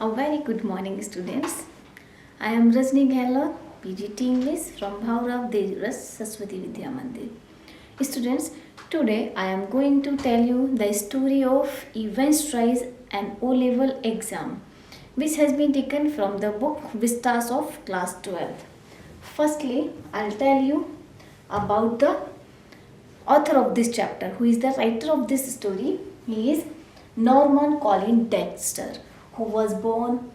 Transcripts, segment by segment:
A very good morning, students. I am Rajni gehlot, PGT English from Bhaurav Deviras Saraswati Vidya Mandir. Students, today I am going to tell you the story of Events Tries and O-Level Exam, which has been taken from the book Vistas of Class 12. Firstly, I'll tell you about the author of this chapter, who is the writer of this story. He is Norman Colin Dexter, who was born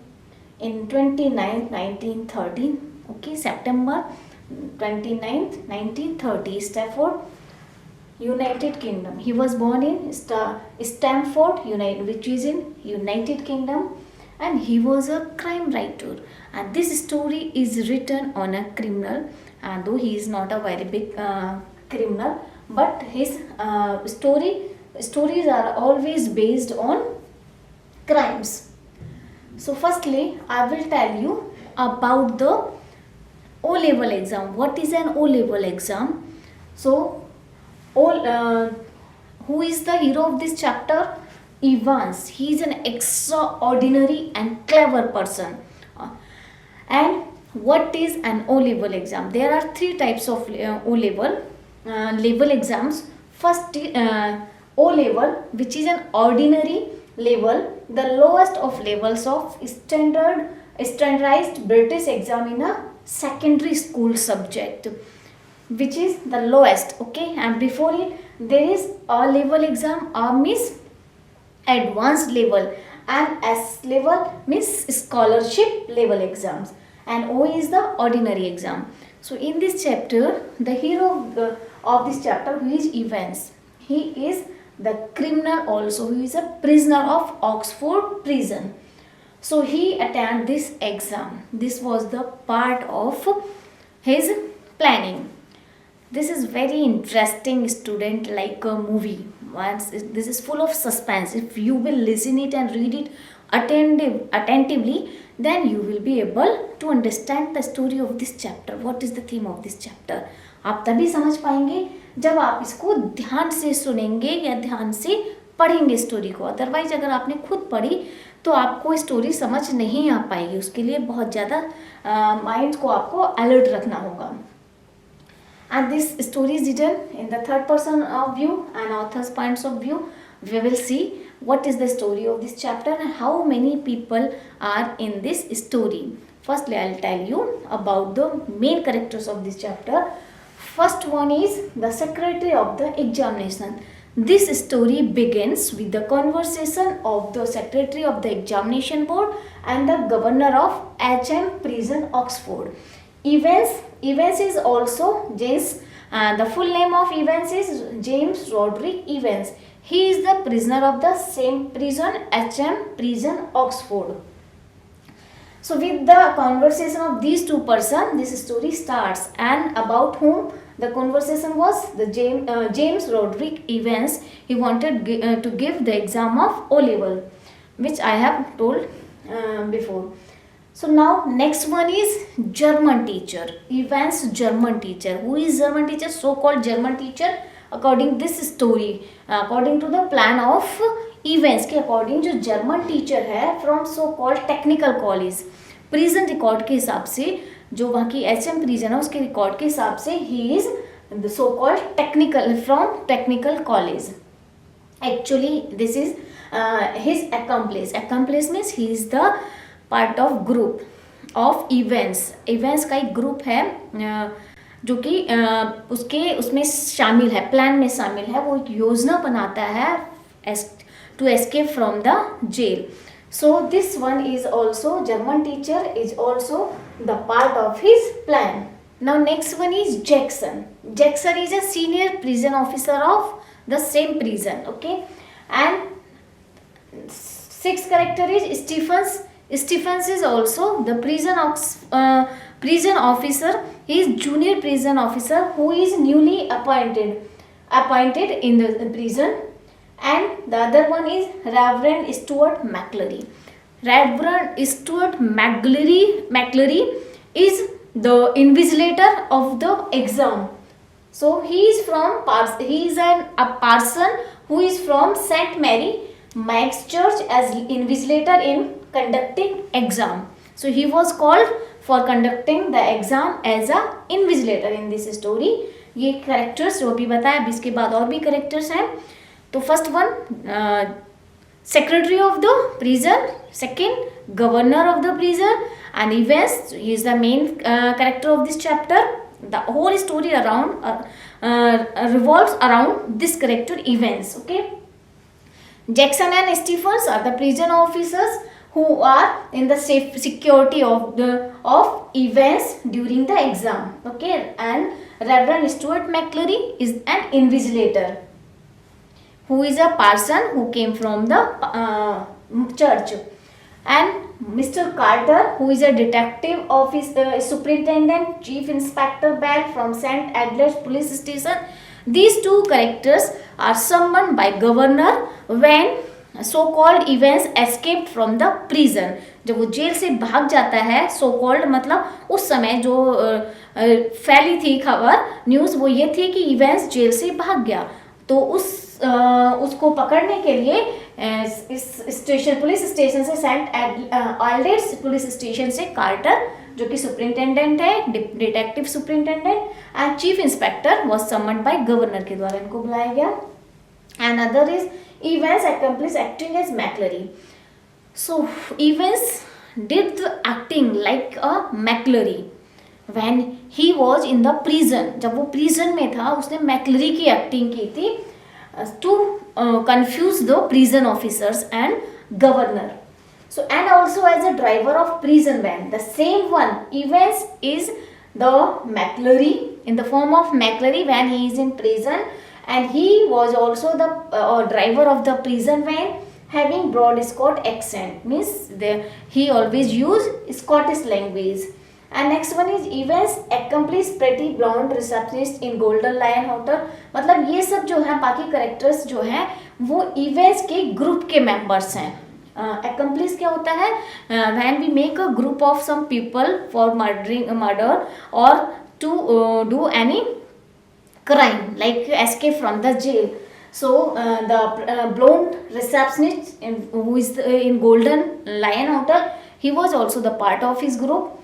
in 29th 1913, okay, September 29th 1930, Stafford, United Kingdom. He was born in Stamford, which is in United Kingdom, and he was a crime writer. And this story is written on a criminal, and though he is not a very big criminal, but his stories are always based on crimes. So firstly, I will tell you about the O-level exam. What is an O-level exam? So, who is the hero of this chapter? Evans. He is an extraordinary and clever person. And what is an O-level exam? There are three types of O-level level exams. First, O-level, which is an ordinary level, the lowest of levels of standardized British exam in a secondary school subject, which is the lowest, okay. And before it there is a level exam. A means advanced level, and S level means scholarship level exams, and O is the ordinary exam. So in this chapter, the hero of this chapter, who is Evans, he is the criminal also, who is a prisoner of Oxford prison. So he attended this exam. This was the part of his planning. This is very interesting, student, like a movie. This is full of suspense. If you will listen it and read it attentively, then you will be able to understand the story of this chapter. What is the theme of this chapter? आप तभी समझ पाएंगे जब आप इसको ध्यान से सुनेंगे या ध्यान से पढ़ेंगे स्टोरी को. अदरवाइज अगर आपने खुद पढ़ी तो आपको स्टोरी समझ नहीं आ पाएगी. उसके लिए बहुत ज़्यादा माइंड को आपको अलर्ट रखना होगा. And this story is written in the third person of view and author's points of view. We will see what is the story of this chapter and how many people are in this story. Firstly, I will tell you about the main characters of this chapter. First one is the secretary of the examination. This story begins with the conversation of the secretary of the examination board and the governor of HM prison Oxford. Evans is also James. The full name of Evans is James Roderick Evans. He is the prisoner of the same prison, HM prison Oxford. So with the conversation of these two persons, this story starts. And about whom the conversation was? The James Roderick Evans. He wanted to give the exam of O-level, which I have told before. So now next one is German teacher. Evans German teacher. Who is German teacher? So-called German teacher. According this story, according to the plan of Evans के according जो German teacher है from so-called technical college, prison record के हिसाब से जो वहाँ की HM prison है उसके record के हिसाब से he is the so-called technical from technical college. Actually this is his accomplice. Accomplice means he is the part of group of Evans. Evans का एक group है जो कि उसमें शामिल है, प्लान में शामिल है. वो एक योजना बनाता है to escape from the jail. So this one is also German teacher, is also the part of his plan. Now next one is Jackson. Jackson is a senior prison officer of the same prison, okay. And sixth character is Stephens. Stephens is also the prison officer. He is junior prison officer who is newly appointed in the prison. And the other one is Reverend Stuart McClary. Reverend Stuart McClary is the invigilator of the exam. So he is a parson who is from St. Mary Mike's Church as invigilator in conducting exam. So he was called for conducting the exam as a invigilator in this story. ये characters जो भी बताया, अभी इसके बाद और भी characters हैं. तो first one secretary of the prison, second governor of the prison, and events. He is the main character of this chapter. The whole story around revolves around this character events. Okay, Jackson and Stephens are the prison officers who are in the safe security of events during the exam. Okay, and Reverend Stuart McClary is an invigilator, who is a parson who came from the church, and Mr. Carter, who is a detective officer, superintendent, chief inspector Bell from St. Adler's police station. These two characters are summoned by governor when so-called events escaped from the prison. जब वो jail से भाग जाता है, so called मतलब उस समय जो फैली थी खबर, न्यूज़, वो ये थी कि इवेंट्स जेल से भाग गया. तो उसको पकड़ने के लिए इस स्टेशन, पुलिस स्टेशन से, सेंट एल्डर्स पुलिस स्टेशन से कार्टर, जो कि सुपरिंटेंडेंट है, detective superintendent, and chief inspector was summoned by governor के द्वारा इनको बुलाया गया. And other is events accomplice acting as McClary. So Evans did the acting like a McClary when he was in the prison. जब वो prison में था, उसने McClary की acting की थी to confuse the prison officers and governor. So and also as a driver of prison van, the same one Evans is the McClary in the form of McClary when he is in prison, and he was also the driver of the prison van having broad Scotch accent, means he always use Scottish language. And next one is Evans accomplice pretty blonde receptionist in Golden Lion Hotel. मतलब ये सब जो है बाकी characters जो हैं वो events के ग्रुप के मेंबर्स हैं. accomplice क्या होता है? when we make a group of some people for murder or to do any crime like escape from the jail. So the blonde receptionist who is in Golden Lion Hotel, he was also the part of his group.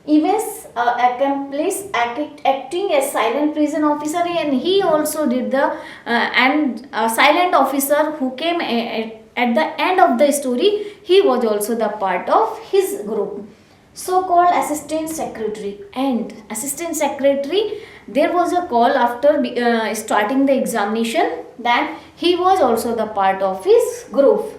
Evans accomplice acting as silent prison officer, and he also did the and silent officer who came at the end of the story, he was also the part of his group. So called assistant secretary and assistant secretary, there was a call after starting the examination that he was also the part of his group.